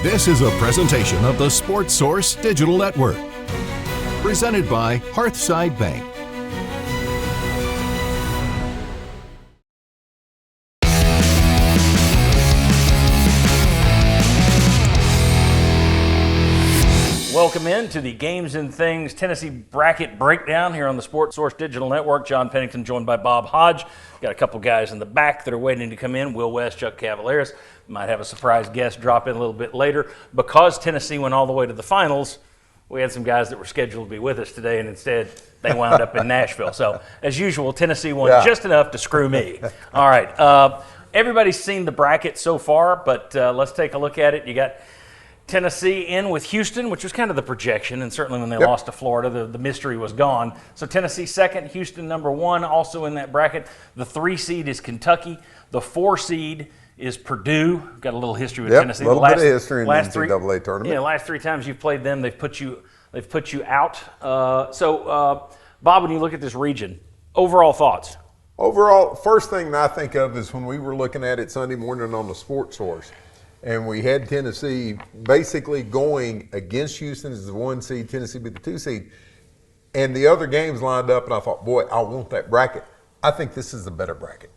This is a presentation of the Sports Source Digital Network, presented by Hearthside Bank. Welcome into the Games and Things Tennessee Bracket Breakdown here on the Sports Source Digital Network. John Pennington joined by Bob Hodge. Got a couple guys in the back that are waiting to come in. Will West, Chuck Cavalaris. Might have a surprise guest drop in a little bit later. Because Tennessee went all the way to the finals, we had some guys that were scheduled to be with us today, and instead they wound up in Nashville. So, as usual, Tennessee won just enough to screw me. All right. Everybody's seen the bracket so far, but let's take a look at it. You got Tennessee in with Houston, which was kind of the projection, and certainly when they lost to Florida, the mystery was gone. So Tennessee second, Houston number one, also in that bracket. The 3 seed is Kentucky. The 4 seed is Purdue. Got a little history with Tennessee. A little bit of history in the NCAA tournament. Yeah, last 3 times you've played them, they've put you out. Bob, when you look at this region, overall thoughts? Overall, first thing that I think of is when we were looking at it Sunday morning on the Sports Source, and we had Tennessee basically going against Houston as the 1 seed, Tennessee be the 2 seed, and the other games lined up, and I thought, boy, I want that bracket. I think this is a better bracket.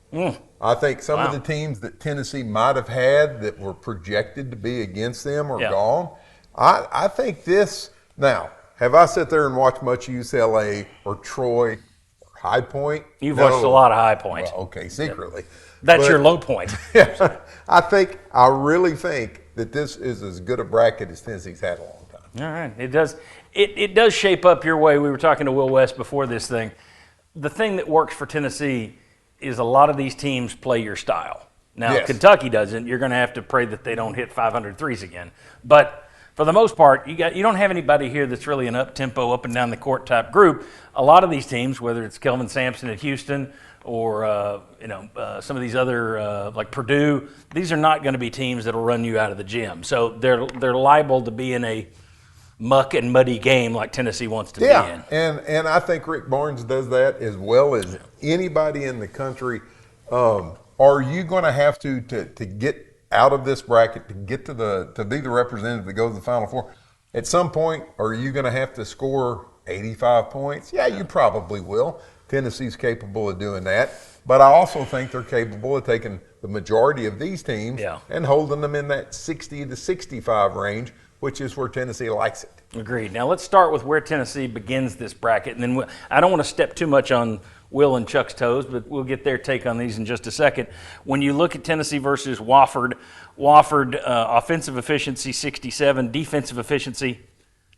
I think some of the teams that Tennessee might have had that were projected to be against them are gone. I think this, now, have I sat there and watched much UCLA or Troy or High Point? You've watched a lot of High Point. Well, okay, secretly. That's your low point. I really think that this is as good a bracket as Tennessee's had a long time. All right. It does shape up your way. We were talking to Will West before this thing. The thing that works for Tennessee is a lot of these teams play your style. Now, if Kentucky doesn't, you're going to have to pray that they don't hit 500 threes again. But for the most part, you don't have anybody here that's really an up-tempo, up-and-down-the-court type group. A lot of these teams, whether it's Kelvin Sampson at Houston or some of these other like Purdue, these are not going to be teams that will run you out of the gym. So they're liable to be in a muck and muddy game like Tennessee wants to be in. And I think Rick Barnes does that as well as anybody in the country. Are you going to have to get out of this bracket, to get to be the representative that goes to the Final Four? At some point, are you going to have to score 85 points? Yeah, you probably will. Tennessee's capable of doing that. But I also think they're capable of taking the majority of these teams and holding them in that 60 to 65 range, which is where Tennessee likes it. Agreed. Now let's start with where Tennessee begins this bracket. And then I don't want to step too much on Will and Chuck's toes, but we'll get their take on these in just a second. When you look at Tennessee versus Wofford, offensive efficiency 67, defensive efficiency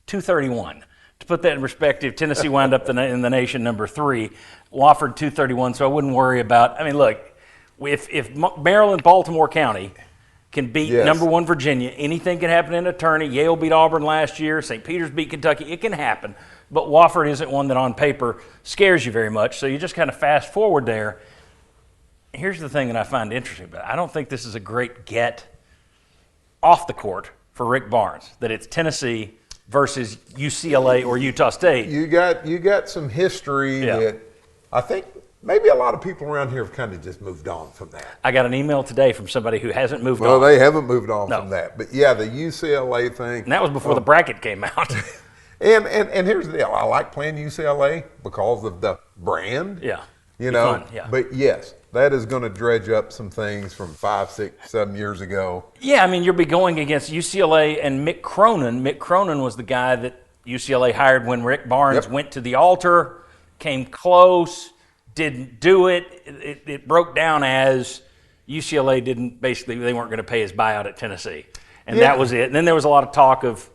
231. To put that in perspective, Tennessee wound up in the nation number 3, Wofford 231, so I wouldn't worry about – I mean, look, if Maryland, Baltimore County can beat number 1 Virginia, anything can happen in a tourney. Yale beat Auburn last year. St. Peter's beat Kentucky. It can happen. But Wofford isn't one that on paper scares you very much, so you just kind of fast forward there. Here's the thing that I find interesting about it. I don't think this is a great get off the court for Rick Barnes, that it's Tennessee versus UCLA or Utah State. You got some history that I think maybe a lot of people around here have kind of just moved on from that. I got an email today from somebody who hasn't moved on. Well, they haven't moved on from that. But, yeah, the UCLA thing. And that was before the bracket came out. and here's the deal. I like playing UCLA because of the brand. Yeah. You know, fun, but yes, that is going to dredge up some things from 5, 6, 7 years ago. Yeah, I mean, you'll be going against UCLA and Mick Cronin. Mick Cronin was the guy that UCLA hired when Rick Barnes went to the altar, came close, didn't do it. It broke down as UCLA didn't, basically, they weren't going to pay his buyout at Tennessee. And that was it. And then there was a lot of talk of,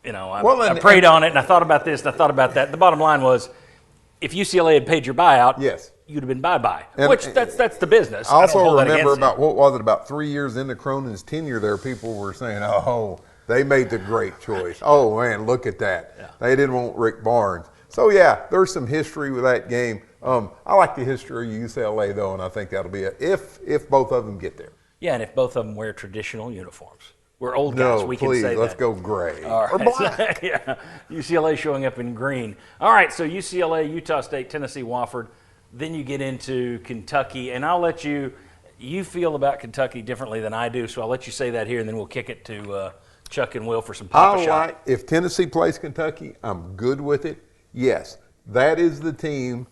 I prayed on it and I thought about this and I thought about that. The bottom line was, if UCLA had paid your buyout, you'd have been bye-bye, which that's the business. I also remember about 3 years into Cronin's tenure there, people were saying, oh, they made the great choice. Oh, man, look at that. Yeah. They didn't want Rick Barnes. So, yeah, there's some history with that game. I like the history of UCLA, though, and I think that'll be it if both of them get there. Yeah, and if both of them wear traditional uniforms. We're old guys. We can say that. Let's go gray. All right. Or black. UCLA showing up in green. All right, so UCLA, Utah State, Tennessee, Wofford. Then you get into Kentucky, and I'll let you feel about Kentucky differently than I do, so I'll let you say that here, and then we'll kick it to Chuck and Will for some Papa Shot. If Tennessee plays Kentucky, I'm good with it. Yes, that is the team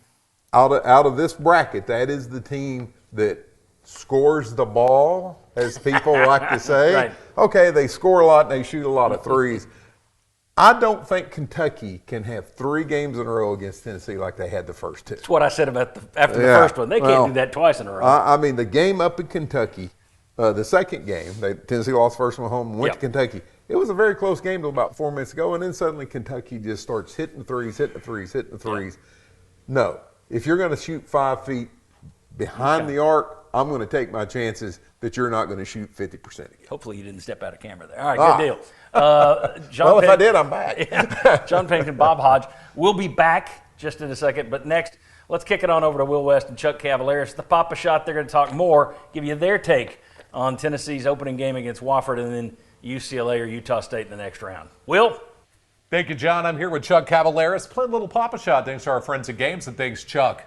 out of this bracket. That is the team that scores the ball, as people like to say. Right. Okay, they score a lot and they shoot a lot of threes. I don't think Kentucky can have 3 games in a row against Tennessee like they had the first 2. That's what I said about after the first one. They can't do that twice in a row. I mean, the game up in Kentucky, the second game, Tennessee lost first one at home and went to Kentucky. It was a very close game till about 4 minutes ago, and then suddenly Kentucky just starts hitting threes. No. If you're going to shoot 5 feet behind the arc, I'm going to take my chances that you're not going to shoot 50% again. Hopefully you didn't step out of camera there. All right, good deal. John if I did, I'm back. John Pennington, Bob Hodge. We'll be back just in a second, but next, let's kick it on over to Will West and Chuck Cavalaris. The Papa Shot, they're going to talk more, give you their take on Tennessee's opening game against Wofford and then UCLA or Utah State in the next round. Will? Thank you, John. I'm here with Chuck Cavalaris. Play a little Papa Shot thanks to our friends at Games, and thanks, Chuck.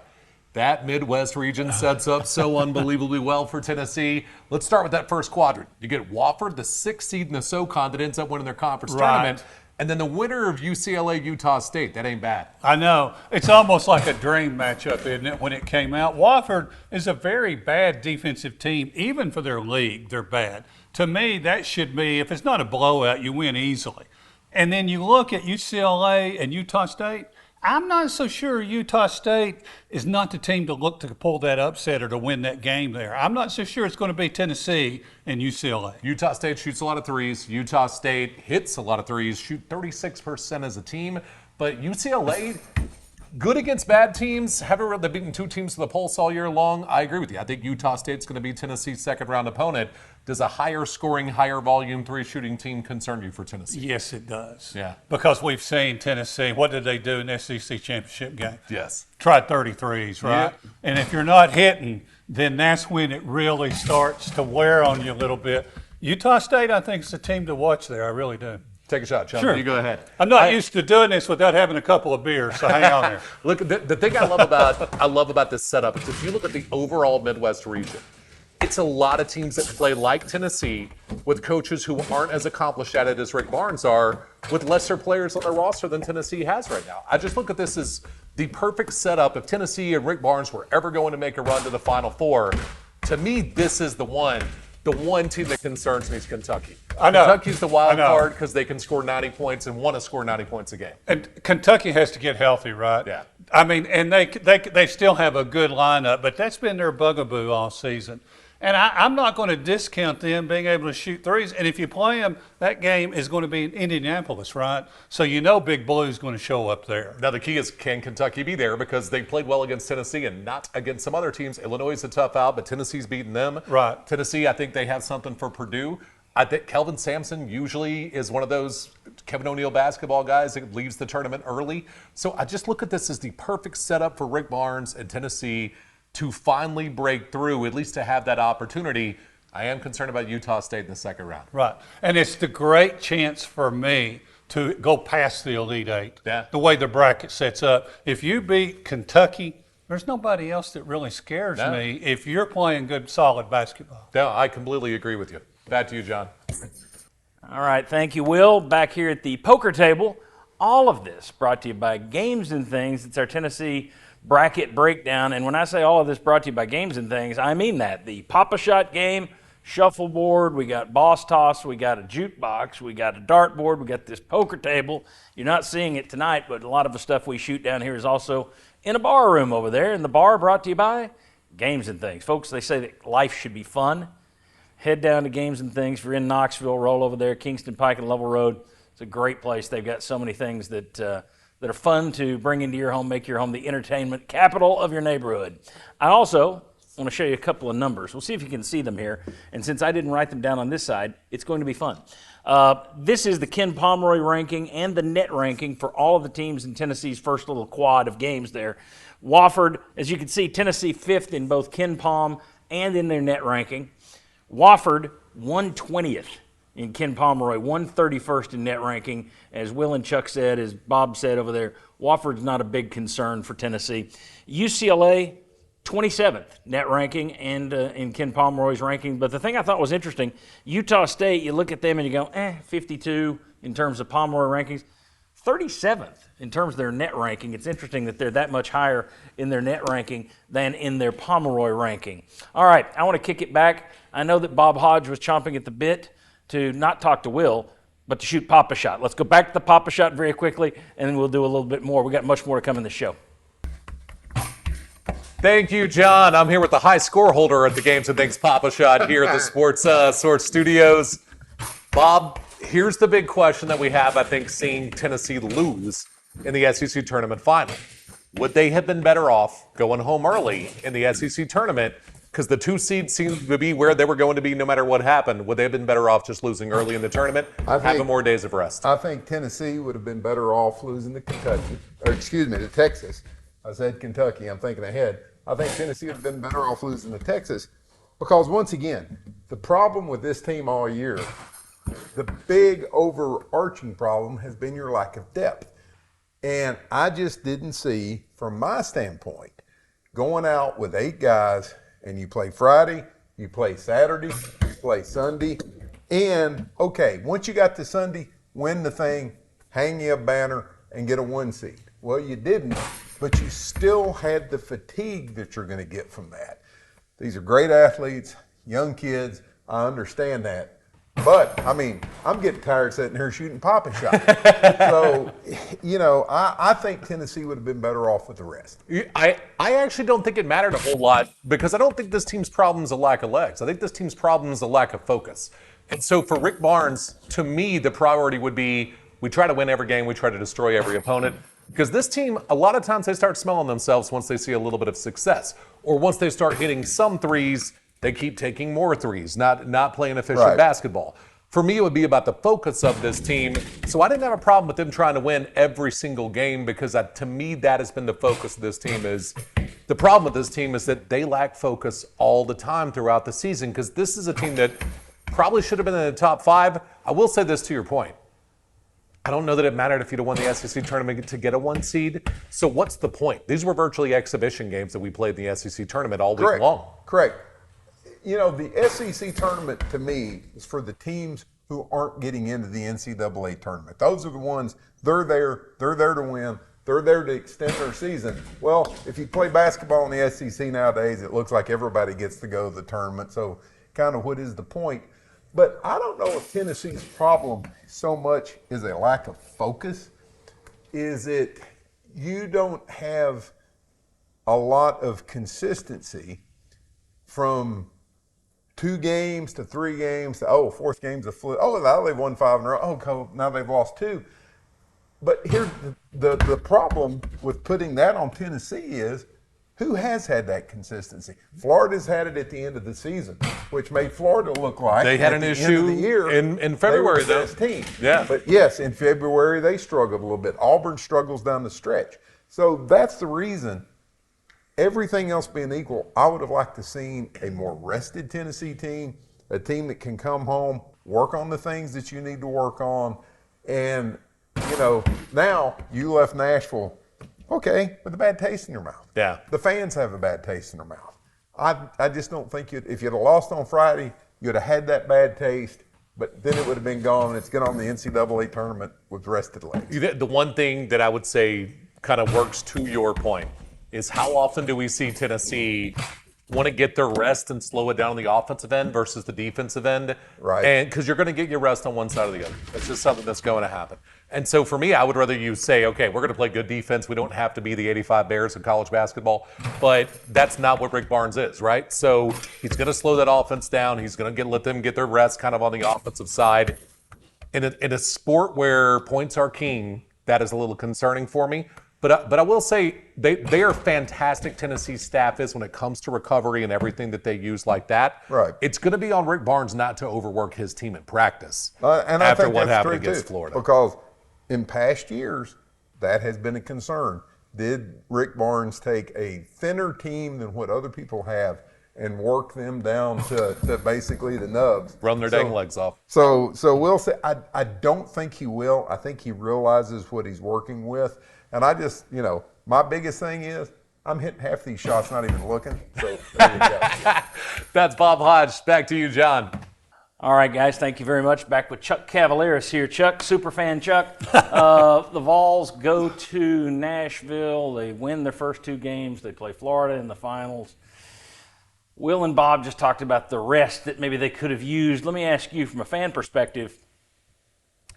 That Midwest region sets up so unbelievably well for Tennessee. Let's start with that first quadrant. You get Wofford, the 6th seed in the SoCon that ends up winning their conference tournament. And then the winner of UCLA, Utah State. That ain't bad. I know. It's almost like a dream matchup, isn't it, when it came out? Wofford is a very bad defensive team. Even for their league, they're bad. To me, that should be, if it's not a blowout, you win easily. And then you look at UCLA and Utah State. I'm not so sure Utah State is not the team to look to pull that upset or to win that game there. I'm not so sure it's going to be Tennessee and UCLA. Utah State shoots a lot of threes. Utah State hits a lot of threes, shoot 36% as a team. But UCLA, good against bad teams. Haven't really beaten 2 teams to the pulse all year long. I agree with you. I think Utah State's going to be Tennessee's second-round opponent. Does a higher scoring, higher volume 3-shooting team concern you for Tennessee? Yes, it does. Yeah. Because we've seen Tennessee, what did they do in the SEC championship game? Yes. Tried 33s, right? Yeah. And if you're not hitting, then that's when it really starts to wear on you a little bit. Utah State, I think, is a team to watch there. I really do. Take a shot, Chuck. Sure. You go ahead. I'm not used to doing this without having a couple of beers, so hang on there. Look, the thing I love about this setup is if you look at the overall Midwest region, it's a lot of teams that play like Tennessee with coaches who aren't as accomplished at it as Rick Barnes are, with lesser players on their roster than Tennessee has right now. I just look at this as the perfect setup. If Tennessee and Rick Barnes were ever going to make a run to the Final Four, to me, this is the one team that concerns me is Kentucky. I know. Kentucky's the wild card because they can score 90 points and want to score 90 points a game. And Kentucky has to get healthy, right? Yeah. I mean, and they still have a good lineup, but that's been their bugaboo all season. And I'm not going to discount them being able to shoot threes. And if you play them, that game is going to be in Indianapolis, right? So you know Big Blue's going to show up there. Now the key is, can Kentucky be there? Because they played well against Tennessee and not against some other teams. Illinois is a tough out, but Tennessee's beaten them. Right. Tennessee, I think they have something for Purdue. I think Kelvin Sampson usually is one of those Kevin O'Neal basketball guys that leaves the tournament early. So I just look at this as the perfect setup for Rick Barnes and Tennessee to finally break through, at least to have that opportunity. I am concerned about Utah State in the second round. Right. And it's the great chance for me to go past the Elite Eight, Yeah. the way the bracket sets up. If you beat Kentucky, there's nobody else that really scares me if you're playing good, solid basketball. No, I completely agree with you. Back to you, John. All right, thank you, Will. Back here at the poker table, all of this brought to you by Games and Things. It's our Tennessee bracket breakdown. And when I say all of this brought to you by Games and Things, I mean that. The Papa Shot game, shuffleboard, we got boss toss, we got a jukebox, we got a dartboard, we got this poker table. You're not seeing it tonight, but a lot of the stuff we shoot down here is also in a bar room over there. And the bar brought to you by Games and Things. Folks, they say that life should be fun. Head down to Games and Things. If you're in Knoxville, roll over there, Kingston Pike and Level Road. It's a great place. They've got so many things that are fun to bring into your home, make your home the entertainment capital of your neighborhood. I also want to show you a couple of numbers. We'll see if you can see them here. And since I didn't write them down on this side, it's going to be fun. This is the Ken Pomeroy ranking and the net ranking for all of the teams in Tennessee's first little quad of games there. Wofford, as you can see, Tennessee 5th in both Ken Pom and in their net ranking. Wofford, 120th in Ken Pomeroy, 131st in net ranking. As Will and Chuck said, as Bob said over there, Wofford's not a big concern for Tennessee. UCLA, 27th net ranking and in Ken Pomeroy's ranking. But the thing I thought was interesting, Utah State, you look at them and you go, 52 in terms of Pomeroy rankings, 37th in terms of their net ranking. It's interesting that they're that much higher in their net ranking than in their Pomeroy ranking. All right, I want to kick it back. I know that Bob Hodge was chomping at the bit to not talk to Will, but to shoot Pop-A-Shot. Let's go back to the Pop-A-Shot very quickly, and then we'll do a little bit more. We got much more to come in the show. Thank you, John. I'm here with the high score holder at the Games and Things Pop-A-Shot here at the Sports Source Studios. Bob, here's the big question that we have, I think, seeing Tennessee lose in the SEC tournament final. Would they have been better off going home early in the SEC tournament? Because the 2 seed seemed to be where they were going to be no matter what happened. Would they have been better off just losing early in the tournament, having more days of rest? I think Tennessee would have been better off losing to to Texas. I said Kentucky, I'm thinking ahead. I think Tennessee would have been better off losing to Texas because, once again, the problem with this team all year, the big overarching problem has been your lack of depth. And I just didn't see, from my standpoint, going out with 8 guys and you play Friday, you play Saturday, you play Sunday, and, okay, once you got to Sunday, win the thing, hang you a banner, and get a 1 seed. Well, you didn't, but you still had the fatigue that you're going to get from that. These are great athletes, young kids. I understand that. But, I mean, I'm getting tired sitting here shooting Pop-A-Shot. So, I think Tennessee would have been better off with the rest. I actually don't think it mattered a whole lot because I don't think this team's problem is a lack of legs. I think this team's problem is a lack of focus. And so for Rick Barnes, to me, the priority would be we try to win every game, we try to destroy every opponent. Because this team, a lot of times they start smelling themselves once they see a little bit of success. Or once they start hitting some threes, they keep taking more threes, not playing efficient basketball. For me, it would be about the focus of this team. So I didn't have a problem with them trying to win every single game because to me, that has been the focus of this team. The problem with this team is that they lack focus all the time throughout the season because this is a team that probably should have been in the top 5. I will say this to your point. I don't know that it mattered if you'd have won the SEC tournament to get a 1 seed. So what's the point? These were virtually exhibition games that we played in the SEC tournament all week long. Correct. The SEC tournament to me is for the teams who aren't getting into the NCAA tournament. Those are the ones, they're there to win. They're there to extend their season. Well, if you play basketball in the SEC nowadays, it looks like everybody gets to go to the tournament. So kind of what is the point? But I don't know if Tennessee's problem so much is a lack of focus. Is it you don't have a lot of consistency from 2 games to 3 games to, 4th game's a fluke. Now they've won 5 in a row. Now they've lost 2. But here's the problem with putting that on Tennessee is who has had that consistency? Florida's had it at the end of the season, which made Florida look like they had an issue in February, they were the best team. Yeah. But yes, in February they struggled a little bit. Auburn struggles down the stretch. So that's the reason. Everything else being equal, I would have liked to seen a more rested Tennessee team, a team that can come home, work on the things that you need to work on, and now you left Nashville. Okay, with a bad taste in your mouth. Yeah. The fans have a bad taste in their mouth. I just don't think if you'd have lost on Friday, you'd have had that bad taste, but then it would have been gone. It's get on the NCAA tournament with rested legs. The one thing that I would say kind of works to your point is how often do we see Tennessee want to get their rest and slow it down on the offensive end versus the defensive end? Right. And because you're going to get your rest on one side or the other. That's just something that's going to happen. And so for me, I would rather you say, okay, we're going to play good defense. We don't have to be the 85 Bears in college basketball. But that's not what Rick Barnes is, right? So he's going to slow that offense down. He's going to let them get their rest kind of on the offensive side. In a sport where points are king, that is a little concerning for me. But I will say they are fantastic. Tennessee staff is when it comes to recovery and everything that they use like that. Right. It's going to be on Rick Barnes not to overwork his team in practice. And after I think what that's happened true against too, Florida. because in past years that has been a concern. Did Rick Barnes take a thinner team than what other people have and work them down to basically the nubs? Run their dang legs off. So we'll say I don't think he will. I think he realizes what he's working with. And I just, my biggest thing is I'm hitting half these shots, not even looking. So there you go. That's Bob Hodge. Back to you, John. All right, guys, thank you very much. Back with Chuck Cavalaris here. Chuck, superfan Chuck. The Vols go to Nashville. They win their first 2 games. They play Florida in the finals. Will and Bob just talked about the rest that maybe they could have used. Let me ask you, from a fan perspective,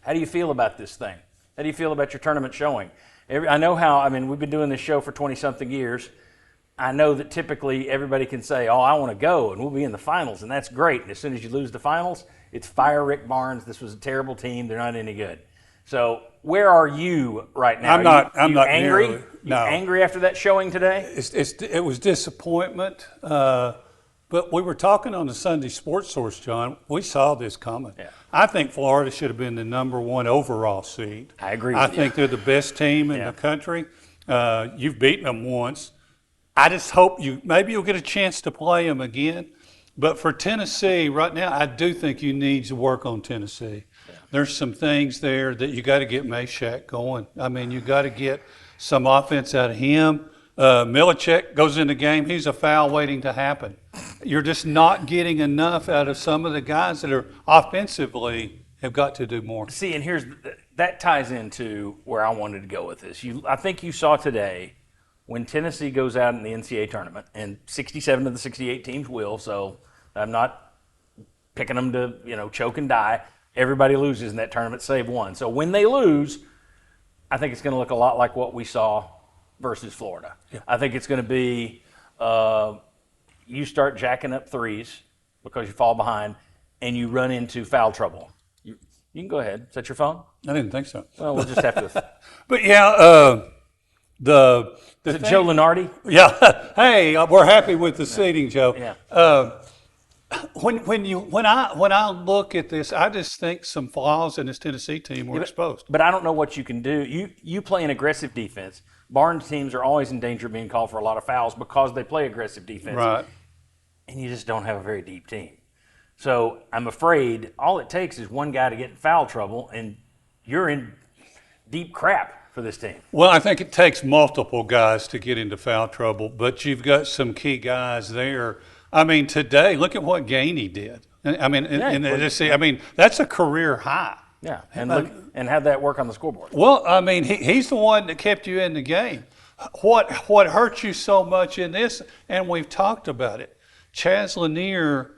how do you feel about this thing? How do you feel about your tournament showing? I know we've been doing this show for 20-something years. I know that typically everybody can say, oh, I want to go, and we'll be in the finals, and that's great. And as soon as you lose the finals, it's fire Rick Barnes. This was a terrible team. They're not any good. So where are you right now? I'm not angry? nearly, no. You angry after that showing today? It was disappointment. But we were talking on the Sunday Sports Source, John. We saw this coming. Yeah. I think Florida should have been the #1 overall seed. I agree with I you. think they're the best team in Yeah. the country. You've beaten them once. I just hope maybe you'll get a chance to play them again. But for Tennessee right now, I do think you need to work on Tennessee. Yeah. There's some things there that you got to get Meshack going. I mean, you got to get some offense out of him. Milicek goes in the game. He's a foul waiting to happen. You're just not getting enough out of some of the guys that are offensively have got to do more. See, and that ties into where I wanted to go with this. I think you saw today when Tennessee goes out in the NCAA tournament, and 67 of the 68 teams will, so I'm not picking them to choke and die. Everybody loses in that tournament, save one. So when they lose, I think it's going to look a lot like what we saw versus Florida. Yeah. I think it's going to be you start jacking up threes because you fall behind, and you run into foul trouble. You can go ahead. Is that your phone? I didn't think so. Well, we'll just have to. But yeah, Is it Joe Lenardi? Yeah. Hey, we're happy with the seating, Joe. Yeah. When I look at this, I just think some flaws in this Tennessee team were exposed. But I don't know what you can do. You play an aggressive defense. Barnes teams are always in danger of being called for a lot of fouls because they play aggressive defense. Right. And you just don't have a very deep team. So I'm afraid all it takes is one guy to get in foul trouble, and you're in deep crap for this team. Well, I think it takes multiple guys to get into foul trouble, but you've got some key guys there. I mean, today, look at what Gainey did. I mean, that's a career high. Yeah, and have that work on the scoreboard. Well, I mean, he's the one that kept you in the game. What hurt you so much in this, and we've talked about it, Chaz Lanier,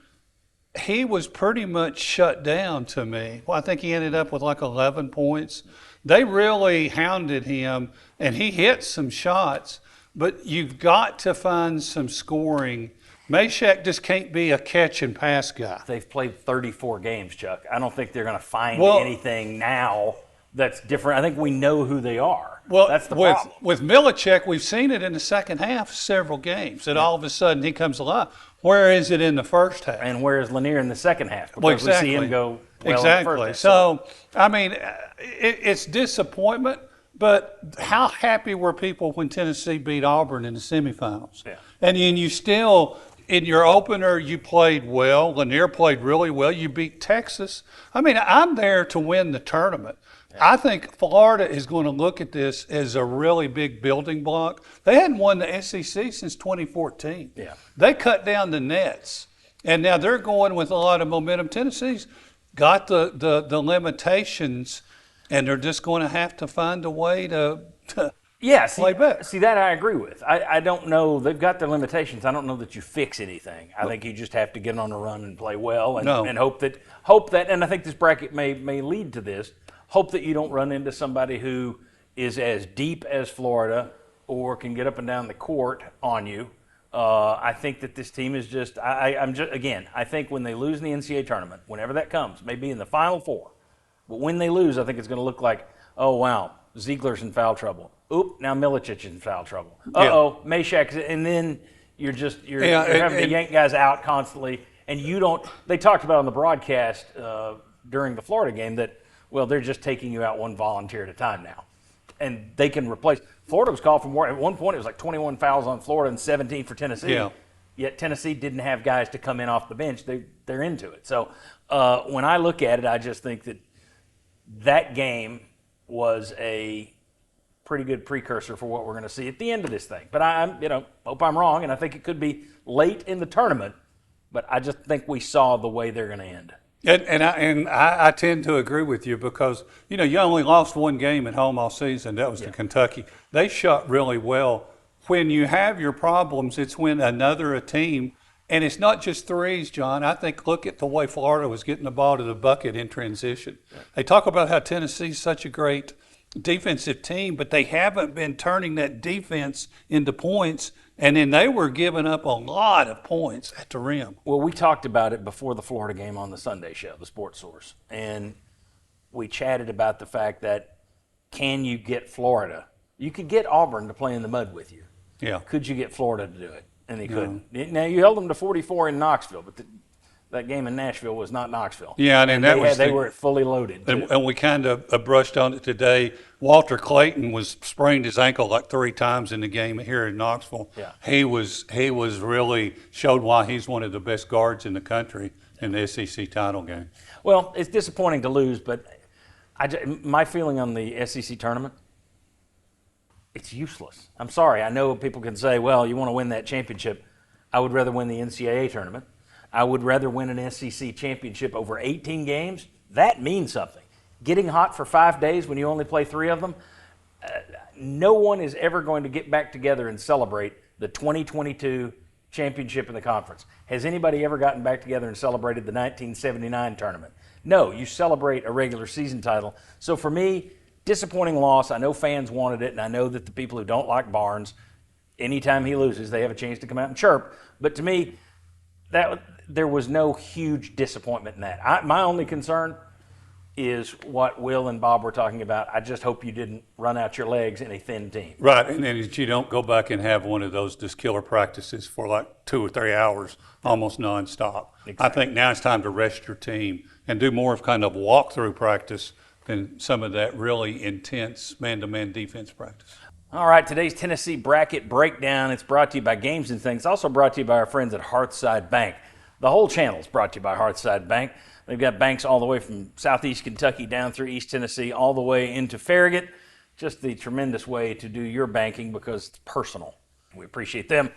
he was pretty much shut down to me. Well, I think he ended up with like 11 points. They really hounded him, and he hit some shots, but you've got to find some scoring. Meshack just can't be a catch and pass guy. They've played 34 games, Chuck. I don't think they're going to find anything now that's different. I think we know who they are. Well, that's the problem. With Milicek, we've seen it in the second half several games, that all of a sudden he comes alive. Where is it in the first half? And where is Lanier in the second half? Because we see him go well exactly. in the first half. So, I mean, it's disappointment, but how happy were people when Tennessee beat Auburn in the semifinals? Yeah. And you still, in your opener, you played well. Lanier played really well. You beat Texas. I mean, I'm there to win the tournament. I think Florida is going to look at this as a really big building block. They hadn't won the SEC since 2014. Yeah. They cut down the nets, and now they're going with a lot of momentum. Tennessee's got the limitations, and they're just going to have to find a way to play better. See, that I agree with. I don't know. They've got their limitations. I don't know that you fix anything. I think you just have to get on a run and play well and hope that, and I think this bracket may lead to this, hope that you don't run into somebody who is as deep as Florida or can get up and down the court on you. I think that this team is just, I think when they lose in the NCAA tournament, whenever that comes, maybe in the Final Four, but when they lose, I think it's going to look like, oh, wow, Ziegler's in foul trouble. Oop, now Milicic is in foul trouble. Uh-oh, yeah. Meshack, and then you're having to yank guys out constantly, and they talked about on the broadcast during the Florida game that, well, they're just taking you out one volunteer at a time now. And they can replace. Florida was called for more. At one point, it was like 21 fouls on Florida and 17 for Tennessee. Yeah. Yet Tennessee didn't have guys to come in off the bench. They're into it. So when I look at it, I just think that game was a pretty good precursor for what we're going to see at the end of this thing. But I hope I'm wrong, and I think it could be late in the tournament. But I just think we saw the way they're going to end. And I tend to agree with you because, you only lost one game at home all season. That was to Kentucky. They shot really well. When you have your problems, it's when another team, and it's not just threes, John. I think look at the way Florida was getting the ball to the bucket in transition. They talk about how Tennessee's such a great defensive team, but they haven't been turning that defense into points. And then they were giving up a lot of points at the rim. Well, we talked about it before the Florida game on the Sunday show, the Sports Source. And we chatted about the fact that can you get Florida? You could get Auburn to play in the mud with you. Yeah. Could you get Florida to do it? And they couldn't. Now, you held them to 44 in Knoxville, but that game in Nashville was not Knoxville. Yeah, and they were fully loaded. And we kind of brushed on it today. Walter Clayton sprained his ankle like 3 times in the game here in Knoxville. Yeah. He was really showed why he's one of the best guards in the country in the SEC title game. Well, it's disappointing to lose, but my feeling on the SEC tournament, it's useless. I'm sorry. I know people can say, well, you want to win that championship. I would rather win the NCAA tournament. I would rather win an SEC championship over 18 games. That means something. Getting hot for 5 days when you only play 3 of them, no one is ever going to get back together and celebrate the 2022 championship in the conference. Has anybody ever gotten back together and celebrated the 1979 tournament? No, you celebrate a regular season title. So for me, disappointing loss. I know fans wanted it, and I know that the people who don't like Barnes, anytime he loses, they have a chance to come out and chirp. But to me, there was no huge disappointment in that. My only concern is what Will and Bob were talking about. I just hope you didn't run out your legs in a thin team. Right, and that you don't go back and have one of those just killer practices for like 2 or 3 hours, almost nonstop. Exactly. I think now it's time to rest your team and do more of kind of walkthrough practice than some of that really intense man-to-man defense practice. All right, today's Tennessee bracket breakdown. It's brought to you by Games and Things. Also brought to you by our friends at Hearthside Bank. The whole channel is brought to you by Hearthside Bank. They've got banks all the way from southeast Kentucky down through East Tennessee, all the way into Farragut. Just the tremendous way to do your banking because it's personal. We appreciate them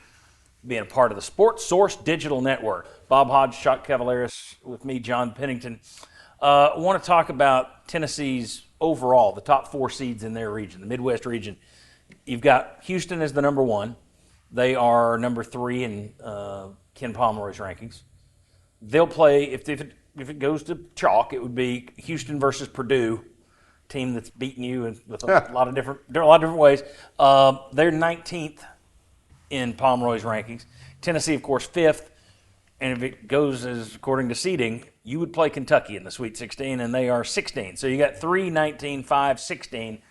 being a part of the Sports Source Digital Network. Bob Hodge, Chuck Cavalaris, with me, John Pennington. I want to talk about Tennessee's overall, the top 4 seeds in their region, the Midwest region. You've got Houston as the number 1. They are number 3 in Ken Pomeroy's rankings. They'll play, if it goes to chalk, it would be Houston versus Purdue, team that's beaten you with a lot of different ways. They're 19th in Pomeroy's rankings. Tennessee, of course, 5th. And if it goes as according to seeding, you would play Kentucky in the Sweet 16, and they are 16. So you got 3, 19, 5, 16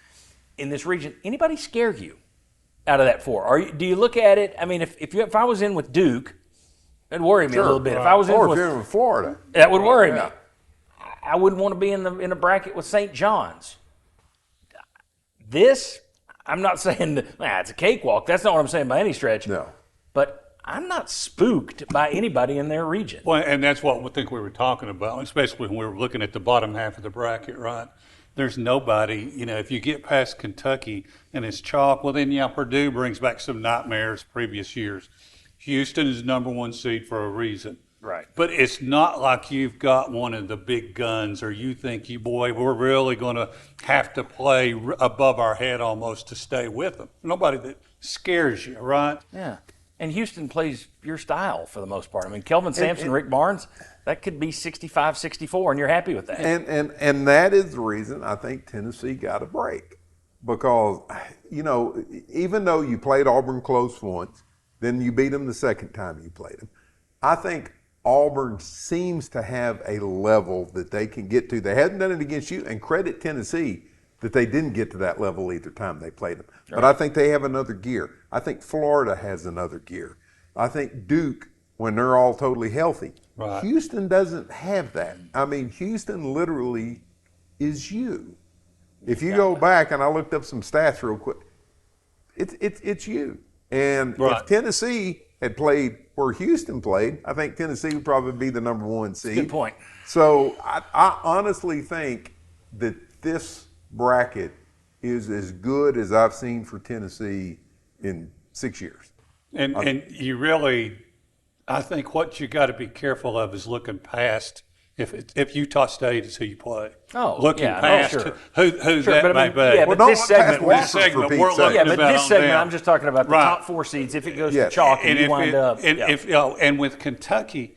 in this region. Anybody scare you out of that 4? Do you look at it? I mean, if I was in with Duke, it'd worry me a little bit. If I was in with Florida, that would worry me. I wouldn't want to be in a bracket with St. John's. This, I'm not saying it's a cakewalk. That's not what I'm saying by any stretch. No. But I'm not spooked by anybody in their region. Well, and that's what we think we were talking about, especially when we were looking at the bottom half of the bracket, right? There's nobody, if you get past Kentucky and it's chalk, well then, Purdue brings back some nightmares previous years. Houston is number 1 seed for a reason. Right. But it's not like you've got one of the big guns or you think, we're really going to have to play above our head almost to stay with them. Nobody that scares you, right? Yeah. And Houston plays your style for the most part. I mean, Kelvin Sampson, Rick Barnes, that could be 65-64, and you're happy with that. And that is the reason I think Tennessee got a break. Because, even though you played Auburn close once, then you beat them the second time you played them, I think Auburn seems to have a level that they can get to. They haven't done it against you, and credit Tennessee that they didn't get to that level either time they played them. Right. But I think they have another gear. I think Florida has another gear. I think Duke, when they're all totally healthy. Right. Houston doesn't have that. I mean, Houston literally is you. If you go back, and I looked up some stats real quick, it's you. And if Tennessee had played where Houston played, I think Tennessee would probably be the number 1 seed. Good point. So I honestly think that this bracket is as good as I've seen for Tennessee in 6 years. And you really, I think what you got to be careful of is looking past. If Utah State is who you play, looking past who that but may be. Yeah, Well, but this don't pass segment, Wofford for Pete's sake. yeah, but this segment, them. I'm just talking about the top 4 seeds. If it goes to chalk and you wind up, and with Kentucky,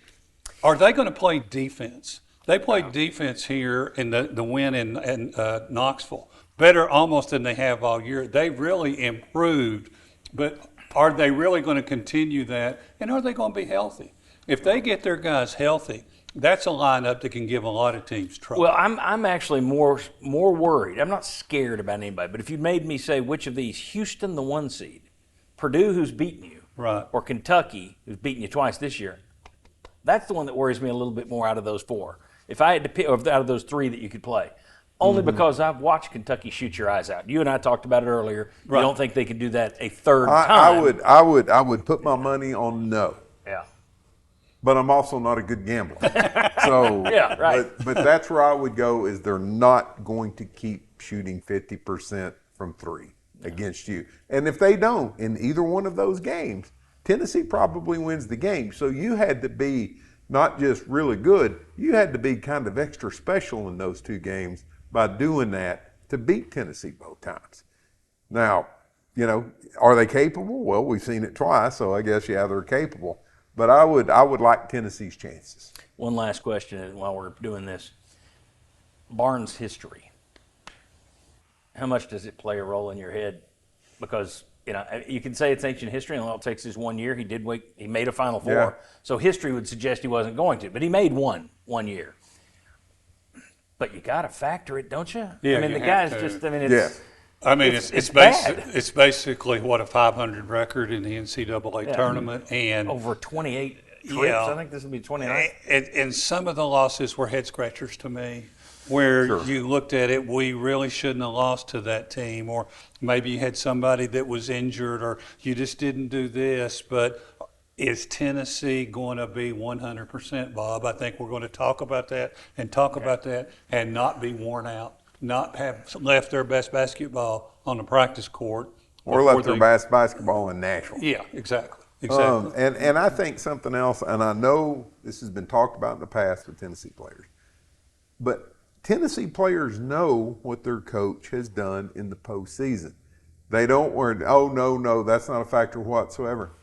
are they going to play defense? They played defense here in the win in Knoxville better almost than they have all year. They really improved, but are they really going to continue that? And are they going to be healthy? If they get their guys healthy, that's a lineup that can give a lot of teams trouble. Well, I'm actually more worried. I'm not scared about anybody, but if you made me say which of these, Houston, the 1 seed, Purdue, who's beaten you, right, or Kentucky, who's beaten you twice this year, that's the one that worries me a little bit more out of those 4. If I had to pick, or out of those 3 that you could play, only because I've watched Kentucky shoot your eyes out. You and I talked about it earlier. Right. You don't think they could do that a third time? I would put my money on no. Yeah. But I'm also not a good gambler. So, yeah, right. But that's where I would go is they're not going to keep shooting 50% from 3 against you. And if they don't in either one of those games, Tennessee probably wins the game. So you had to be not just really good, you had to be kind of extra special in those 2 games by doing that to beat Tennessee both times. Now, are they capable? Well, we've seen it twice, so I guess, they're capable. But I would like Tennessee's chances. One last question while we're doing this. Barnes' history. How much does it play a role in your head? Because, you can say it's ancient history, and all it takes is 1 year. He made a Final Four. Yeah. So history would suggest he wasn't going to, but he made one year. But you got to factor it, don't you? Yeah, the guy's it's. It's basically what a 500 record in the NCAA tournament, and over 28 trips. I think this will be 29. And some of the losses were head scratchers to me, where you looked at it, we really shouldn't have lost to that team, or maybe you had somebody that was injured, or you just didn't do this. But is Tennessee going to be 100%, Bob? I think we're going to talk about that and not be worn out. Not have left their best basketball on the practice court. Or left their best basketball in Nashville. Yeah, exactly. And I think something else, and I know this has been talked about in the past with Tennessee players, but Tennessee players know what their coach has done in the postseason. They don't worry, no, that's not a factor whatsoever.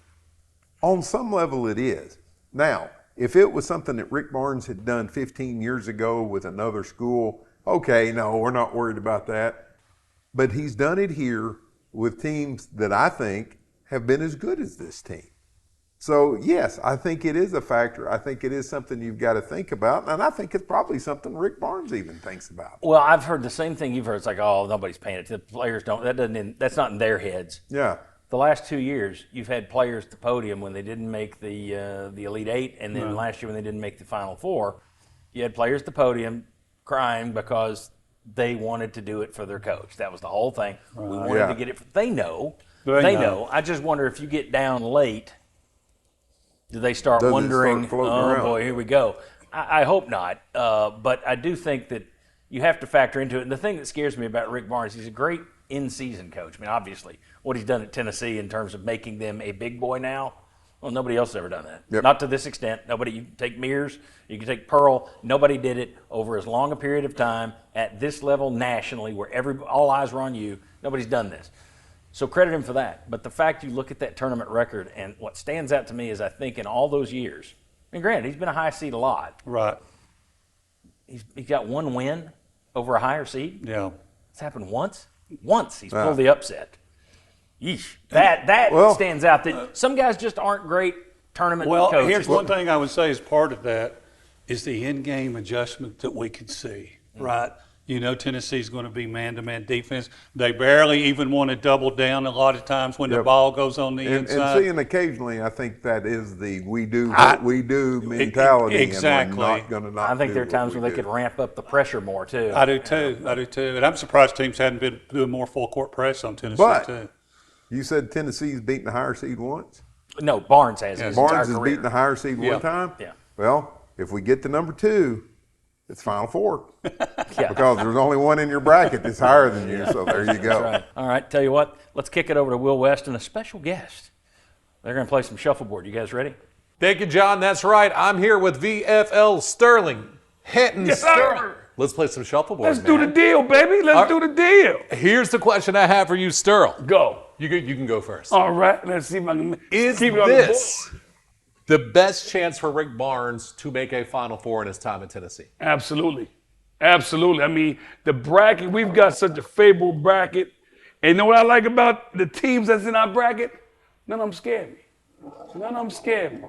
On some level it is. Now, if it was something that Rick Barnes had done 15 years ago with another school, okay, no, we're not worried about that. But he's done it here with teams that I think have been as good as this team. So, yes, I think it is a factor. I think it is something you've got to think about. And I think it's probably something Rick Barnes even thinks about. Well, I've heard the same thing you've heard. It's like, nobody's paying attention. The players don't. That's not in their heads. Yeah. The last 2 years, you've had players at the podium when they didn't make the Elite Eight, and then last year when they didn't make the Final Four, you had players at the podium crying because they wanted to do it for their coach. That was the whole thing. We wanted to get it. They know. They know. I just wonder if you get down late, do they start wondering, oh, boy, here we go. I hope not. But I do think that you have to factor into it. And the thing that scares me about Rick Barnes, he's a great in-season coach. Obviously, what he's done at Tennessee in terms of making them a big boy now, well, nobody else has ever done that. Yep. Not to this extent. Nobody. You can take Mears, you can take Pearl. Nobody did it over as long a period of time at this level nationally, where all eyes were on you. Nobody's done this. So credit him for that. But the fact you look at that tournament record, and what stands out to me is I think in all those years, granted, he's been a high seed a lot. Right. He's got one win over a higher seed. Yeah. It's happened once. Once he's pulled the upset. Yeesh. That stands out. That some guys just aren't great tournament coaches. Well, here's one thing I would say as part of that is the in-game adjustment that we can see, right? Tennessee's going to be man-to-man defense. They barely even want to double down a lot of times when the ball goes on the inside. And occasionally I think that is the we do what we do mentality. Exactly. And we're not going to not I think there are do times what where we they could ramp up the pressure more, too. I do, too. And I'm surprised teams hadn't been doing more full-court press on Tennessee, too. You said Tennessee's beaten the higher seed once? No, Barnes has. Barnes has beaten the higher seed one time? Yeah. Well, if we get to number 2, It's Final Four. Because there's only one in your bracket that's higher than you, so there you go. Right. All right, tell you what, let's kick it over to Will West and a special guest. They're going to play some shuffleboard. You guys ready? Thank you, John. That's right. I'm here with VFL Sterling. Hinton Sterling. Let's play some shuffleboard, Let's do the deal, baby. Let's do the deal. Here's the question I have for you, Sterling. Go. You can go first. All right. Let's see if I can Is keep it on this the best chance for Rick Barnes to make a Final Four in his time at Tennessee? Absolutely. Absolutely. I mean, the bracket, we've got such a favorable bracket. And you know what I like about the teams that's in our bracket? None of them scare me. None of them scare me.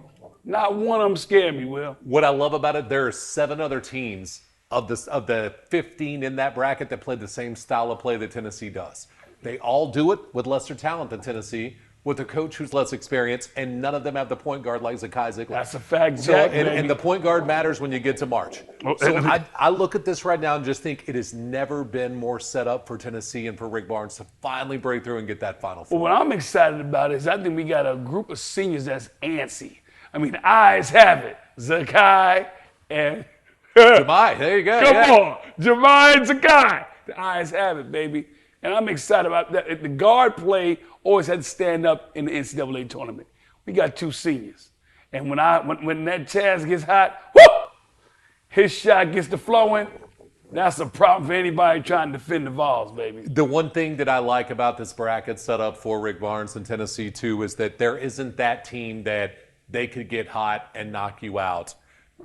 Not one of them scare me, Will. What I love about it, there are 7 other teams of the 15 in that bracket that play the same style of play that Tennessee does. They all do it with lesser talent than Tennessee, with a coach who's less experienced, and none of them have the point guard like Zakai Ziegler. That's a fact, So, Jack. and the point guard matters when you get to March. So I look at this right now and just think it has never been more set up for Tennessee and for Rick Barnes to finally break through and get that Final Four. Well, what I'm excited about is I think we got a group of seniors that's antsy. I mean, eyes have it. Zakai and Jemai, there you go. Come yeah. on, Jemai and Zakai. The eyes have it, baby. And I'm excited about that. The guard play always had to stand up in the NCAA tournament. We got 2 seniors. And when that Chaz gets hot, whoop, his shot gets to flowing, that's a problem for anybody trying to defend the Vols, baby. The one thing that I like about this bracket set up for Rick Barnes and Tennessee, too, is that there isn't that team that they could get hot and knock you out.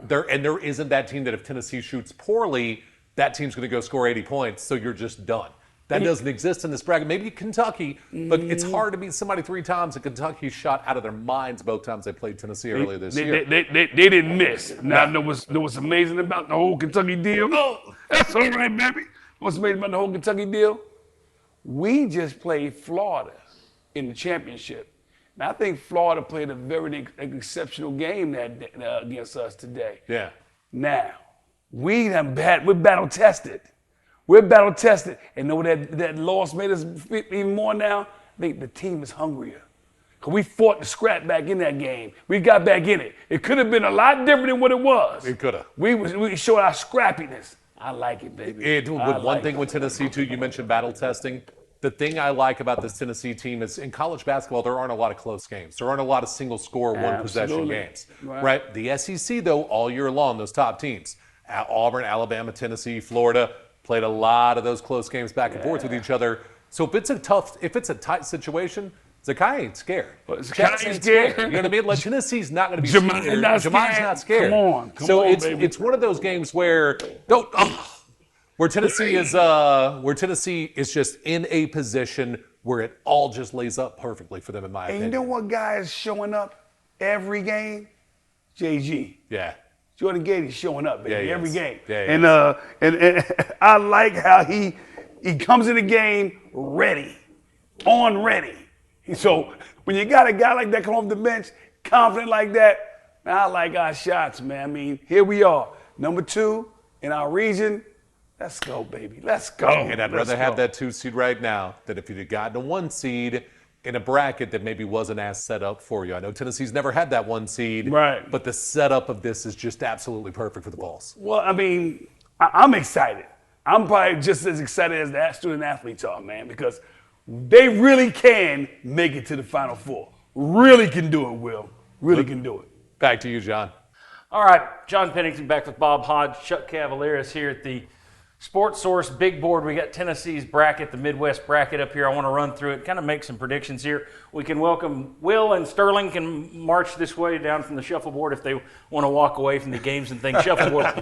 There isn't that team that if Tennessee shoots poorly, that team's going to go score 80 points, so you're just done. That doesn't exist in this bracket. Maybe Kentucky, but it's hard to beat somebody 3 times. And Kentucky shot out of their minds both times they played Tennessee earlier this year. They didn't miss. Now, know what's amazing about the whole Kentucky deal? Oh, that's all right, baby. What's amazing about the whole Kentucky deal? We just played Florida in the championship. And I think Florida played a very exceptional game against us today. Yeah. Now, we're battle tested. We're battle tested. And know that loss made us even more now? I think the team is hungrier. Because we fought to scrap back in that game. We got back in it. It could have been a lot different than what it was. It could have. We showed our scrappiness. I like it, baby. One thing with Tennessee, too, you mentioned battle testing. The thing I like about this Tennessee team is in college basketball, there aren't a lot of close games. There aren't a lot of single-score, one-possession games. Right? The SEC, though, all year long, those top teams, Auburn, Alabama, Tennessee, Florida, played a lot of those close games back and forth with each other. So if it's a tight situation, Zakai ain't scared. Zakai ain't scared. You know what I mean? Like Tennessee's not going to be Jemai's scared. not Jemai's not scared. Come on, baby. It's one of those games where Tennessee is just in a position where it all just lays up perfectly for them, in my opinion. And you know what guy is showing up every game? JG. Yeah. Jordan Gady's showing up, baby, every game. Yeah, and I like how he comes in the game ready, ready. So when you got a guy like that come off the bench, confident like that, man, I like our shots, man. I mean, here we are, number 2 in our region. Let's go, baby. Let's go. And I'd rather have that 2 seed right now than if you'd have gotten a 1 seed in a bracket that maybe wasn't as set up for you. I know Tennessee's never had that 1 seed, right? But the setup of this is just absolutely perfect for the Vols. Well, I mean, I'm excited. I'm probably just as excited as the student athletes are, man, because they really can make it to the Final Four. Really can do it, Will. Really can do it. Back to you, John. All right, John Pennington back with Bob Hodge, Chuck Cavalaris here at the Sports Source Big Board. We got Tennessee's bracket, the Midwest bracket up here. I want to run through it, kind of make some predictions here. We can welcome Will and Sterling can march this way down from the shuffleboard if they want to walk away from the games and things. Shuffleboard.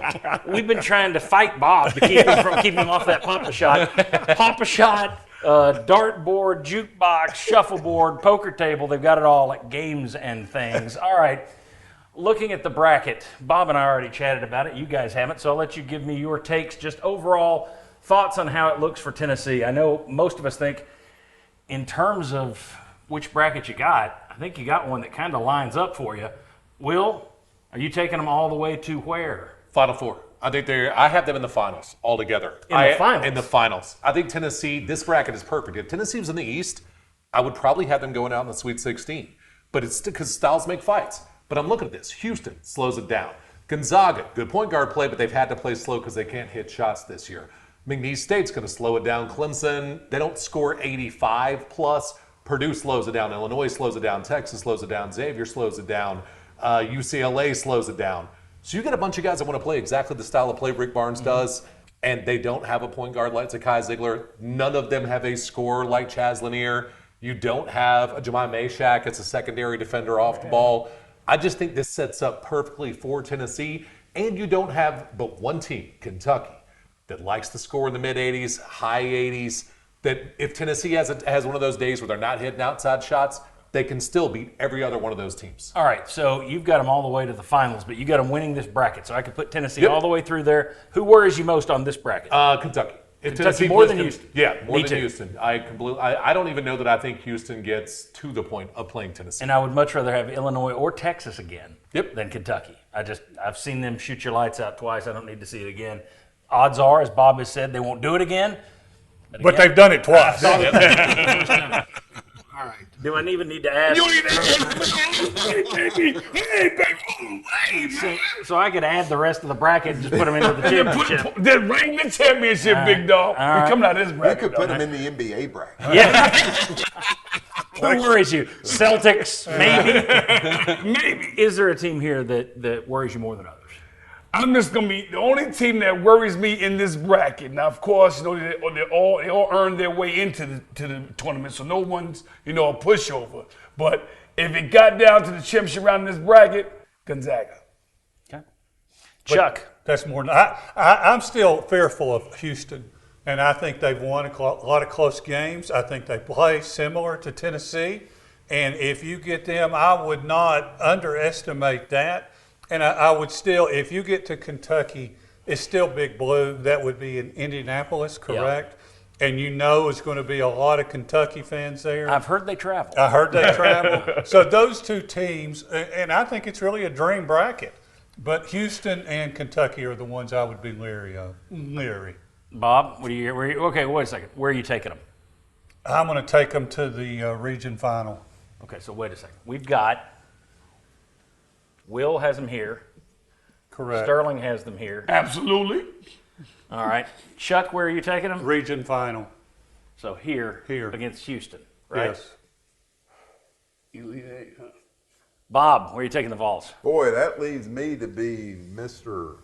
We've been trying to fight Bob to keep him off that Papa shot. Papa shot, dartboard, jukebox, shuffleboard, poker table. They've got it all like games and things. All right. Looking at the bracket, Bob and I already chatted about it. You guys haven't, so I'll let you give me your takes, just overall thoughts on how it looks for Tennessee. I know most of us think in terms of which bracket you got, I think you got one that kind of lines up for you. Will, are you taking them all the way to where? Final Four. I have them in the finals altogether. In the finals. I think Tennessee, this bracket is perfect. If Tennessee was in the East, I would probably have them going out in the Sweet 16. But it's because styles make fights. But I'm looking at this. Houston slows it down. Gonzaga, good point guard play, but they've had to play slow because they can't hit shots this year. McNeese State's going to slow it down. Clemson, they don't score 85 plus. Purdue slows it down. Illinois slows it down. Texas slows it down. Xavier slows it down. UCLA slows it down. So you get a bunch of guys that want to play exactly the style of play Rick Barnes does, and they don't have a point guard like Zakai Ziegler. None of them have a scorer like Chaz Lanier. You don't have a Jemai Mashak as a secondary defender off the ball. I just think this sets up perfectly for Tennessee, and you don't have but one team, Kentucky, that likes to score in the mid-80s, high 80s, that if Tennessee has one of those days where they're not hitting outside shots, they can still beat every other one of those teams. All right, so you've got them all the way to the finals, but you got them winning this bracket. So I could put Tennessee all the way through there. Who worries you most on this bracket? Kentucky. If Kentucky more than Houston. Yeah, more Me than too. Houston. I don't even know that I think Houston gets to the point of playing Tennessee. And I would much rather have Illinois or Texas again Yep. than Kentucky. I've seen them shoot your lights out twice. I don't need to see it again. Odds are, as Bob has said, they won't do it again. But they've done it twice. All right. Do I even need to ask? So I could add the rest of the bracket and just put them into the championship. Then ring the championship, big dog. All right. We're coming out of this You bracket. could put dog. them in the NBA bracket. Yeah. Who worries you? Celtics, maybe? Maybe. Is there a team here that worries you more than others? I'm just gonna be the only team that worries me in this bracket. Now, of course, you know they all earned their way into the tournament, so no one's a pushover. But if it got down to the championship round in this bracket, Gonzaga. Okay. Chuck. That's more than I'm still fearful of Houston, and I think they've won a lot of close games. I think they play similar to Tennessee, and if you get them, I would not underestimate that. And I would still, if you get to Kentucky, it's still Big Blue. That would be in Indianapolis, correct? Yeah. And it's going to be a lot of Kentucky fans there. I've heard they travel. I heard they travel. So those two teams, and I think it's really a dream bracket. But Houston and Kentucky are the ones I would be leery of. Bob, okay, wait a second. Where are you taking them? I'm going to take them to the region final. Okay, so wait a second. We've got Will has them here. Correct. Sterling has them here. Absolutely. All right. Chuck, where are you taking them? Region final. So here against Houston, right? Yes. Bob, where are you taking the Vols? Boy, that leaves me to be Mr.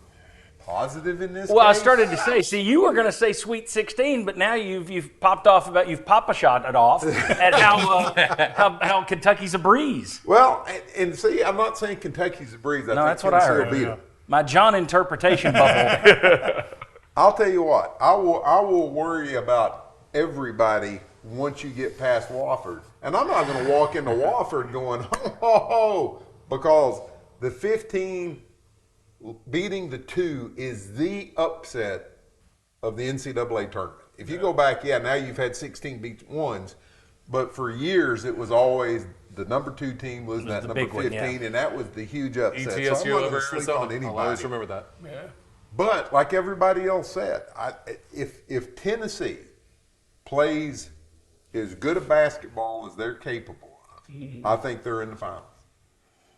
Positive in this Well, I case. started to say, you were going to say Sweet 16, but now you've popped off you've papa-shot it off at how Kentucky's a breeze. Well, and see, I'm not saying Kentucky's a breeze. I think that's what I Tennessee will heard. beat them. My John interpretation bubble. I'll tell you what, I will worry about everybody once you get past Wofford. And I'm not going to walk into Wofford going, ho, because the 15 beating the 2 is the upset of the NCAA tournament. If you go back, now you've had 16 beat ones, but for years it was always the number 2 team losing that number 15, and that was the huge upset. ETSU so I'm not over going to sleep on Arizona. anybody. I always remember that. Yeah. But like everybody else said, if Tennessee plays as good a basketball as they're capable of, I think they're in the finals.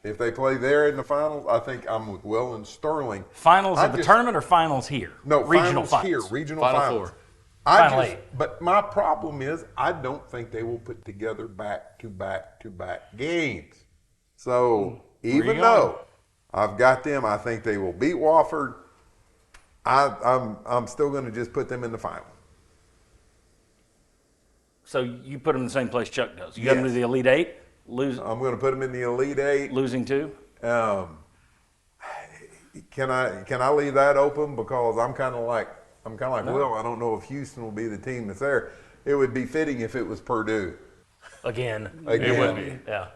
If they play there in the finals, I think I'm with Will and Sterling. Finals of the tournament or finals here? No, regional finals here, regional Final finals. four. Final eight. But my problem is I don't think they will put together back-to-back games. So even though I've got them, I think they will beat Wofford. I'm still going to just put them in the final. So you put them in the same place Chuck does. You got them to the Elite Eight, I'm going to put them in the Elite Eight. losing 2. Can I leave that open because I'm kind of like Will. I don't know if Houston will be the team that's there. It would be fitting if it was Purdue. Again. It would be. Yeah.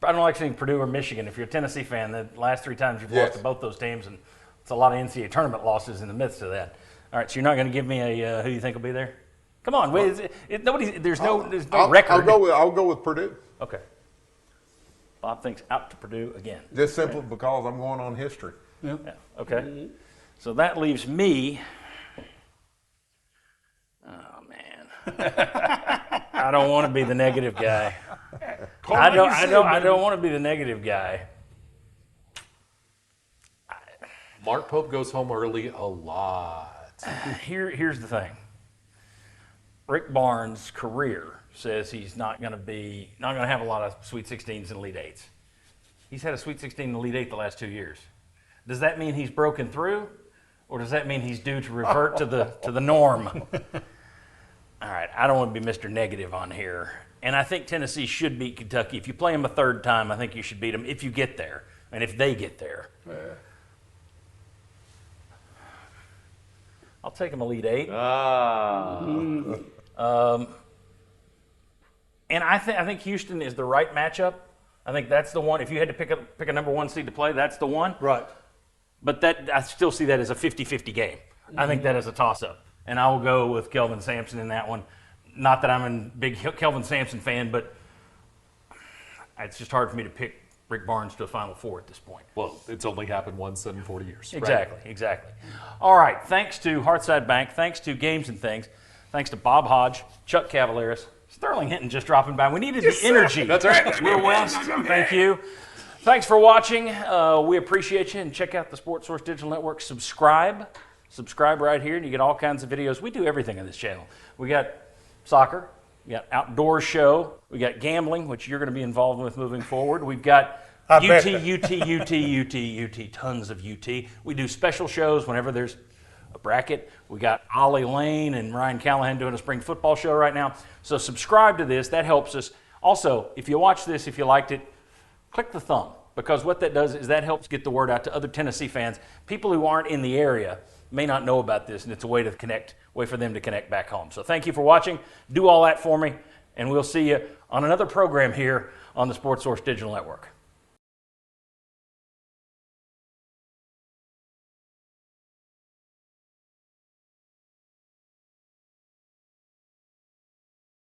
I don't like seeing Purdue or Michigan. If you're a Tennessee fan, the last 3 times you've lost to both those teams, and it's a lot of NCAA tournament losses in the midst of that. All right, so you're not going to give me a who you think will be there? Come on, there's no record. I'll go with Purdue. Okay. Bob thinks out to Purdue again. Just simply because I'm going on history. Yeah. Okay. So that leaves me. Oh man, I don't want to be the negative guy. I don't want to be the negative guy. Mark Pope goes home early a lot. Here's the thing. Rick Barnes' career says he's not going to have a lot of Sweet 16s and Elite 8s. He's had a Sweet 16 and Elite 8 the last 2 years. Does that mean he's broken through, or does that mean he's due to revert to the norm? All right, I don't want to be Mr. Negative on here, and I think Tennessee should beat Kentucky. If you play them a third time, I think you should beat them if you get there, and if they get there. I'll take them Elite 8. And I think Houston is the right matchup. I think that's the one. If you had to pick a number 1 seed to play, that's the one. Right. But I still see that as a 50-50 game. I think that is a toss-up. And I will go with Kelvin Sampson in that one. Not that I'm a big Kelvin Sampson fan, but it's just hard for me to pick Rick Barnes to a Final Four at this point. Well, it's only happened once in 40 years. Exactly. All right, thanks to Hearthside Bank, thanks to Games and Things, thanks to Bob Hodge, Chuck Cavalaris, Sterling Hinton just dropping by. We needed the energy. That's right. Will West, thank you. Thanks for watching. We appreciate you, and check out the Sports Source Digital Network. Subscribe right here, and you get all kinds of videos. We do everything on this channel. We got soccer, we got outdoor show, we got gambling, which you're going to be involved with moving forward. We've got UT, tons of UT. We do special shows whenever there's a bracket. We got Ollie Lane and Ryan Callahan doing a spring football show right now. So subscribe to this. That helps us. Also, if you watch this, if you liked it, click the thumb, because what that does is that helps get the word out to other Tennessee fans. People who aren't in the area may not know about this, and it's a way for them to connect back home. So thank you for watching. Do all that for me, and we'll see you on another program here on the Sports Source Digital Network.